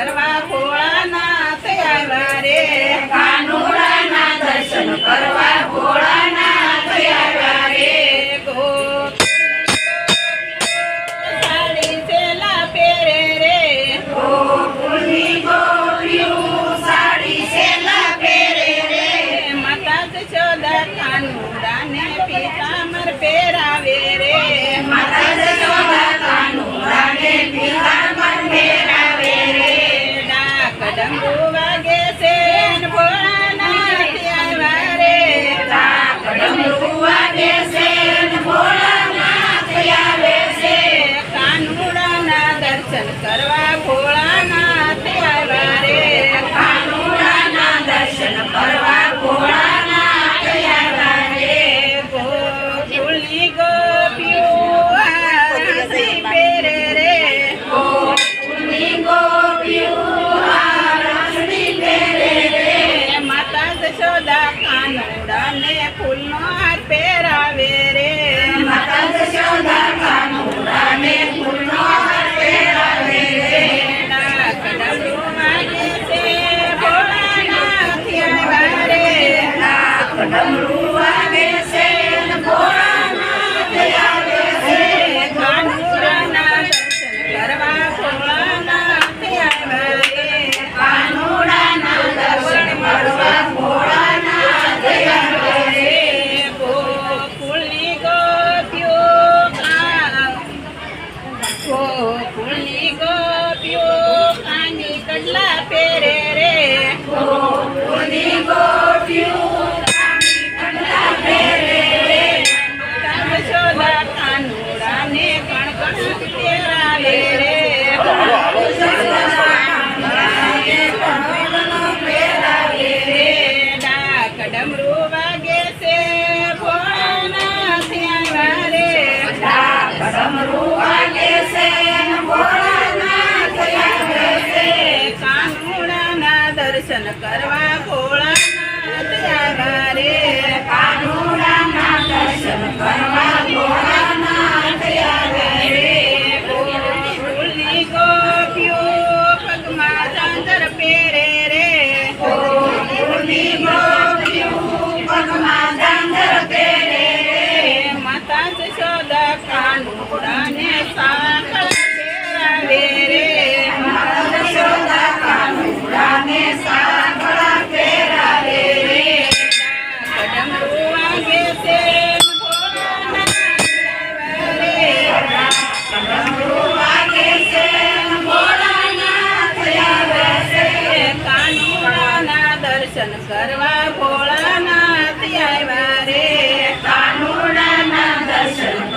કરવા ભોળાનાથ આવ્યા રે કાનુડાના દર્શન કરવા ભોળાનાથ આવ્યા રે સાડી સેલા પહેરે રે ગોકુળની ગોપીઓ સાડી સેલા પહેરે રે માતા જશોદા કાનુડાને પીતાંબર પહેરાવે રે માતા જશોદા કાનુડાને પીતાંબર પહેરાવે રે ડાક ડમરૂ વાગે છે ને ભોળાનાથ આવ્યા રે ડાક ડમરૂ વાગે છે ને ભોળાનાથ આવે છે કાનુડાના દર્શન કરવા ભોળાનાથ આવ્યા રે કાનુડાના દર્શન કરવા ભોળાનાથ આવ્યા રે ગોકુળની ગોપીઓ હાસી પહેરે રે ગોકુળની ગોપીઓ હાસી પહેરે રે માતા જશોદા કાનુડાને ફૂલનો હાર પહેરાવે રે માતા જશોદા કાનુડાને ફૂલનો હાર પહેરાવે રે ડાક ડમરૂ વાગે છે ભોળાનાથ આવ્યા રે ડાક ડમરૂ વાગે છે ને ભોળાનાથ આવે છે કાનુડાના દર્શન કરવા ભોળાનાથ આવ્યા રે કાનુડાના દર્શન કરવા ભોળાનાથ આવ્યા રે ગોકુળની ગોપીઓ ગોકુળની ગોપીઓ કાની કડલા પહેરે રે ગોકુળની ગોપીઓ કાની કડલા પહેરે રે માતા જશોદા કાનુડાને કણકણ પહેરાવે રે ડાક ડમરૂ વાગે છે ભોળાનાથ આવ્યા રે ડાક ડમરૂ વાગે છે ને ભોળાનાથ આવ્યા છે કાનુડાના દર્શન કરવા ભોળાનાથ આવ્યા રે કાનુડાના દર્શન કરવા ભોળાનાથ આવ્યા રે ગોકુળની ગોપીઓ પગમાં ઝાંઝર પહેરે રે ગોકુળની ગોપીઓ પગમાં ઝાંઝર પહેરે રે માતા જશોદા કાનુડાને સાંકળ પહેરાવે રે માતા જશોદા કાનુડાને સાંકળ પહેરાવે રે ડાક ડમરૂ વાગે છે ને ભોળાનાથ આવ્યા રે ડાક ડમરૂ વાગે છે ને ભોળાનાથ આવ્યા છે કાનુડાના દર્શન કરવા ભોળાનાથ આવ્યા રે કાનુડાના દર્શન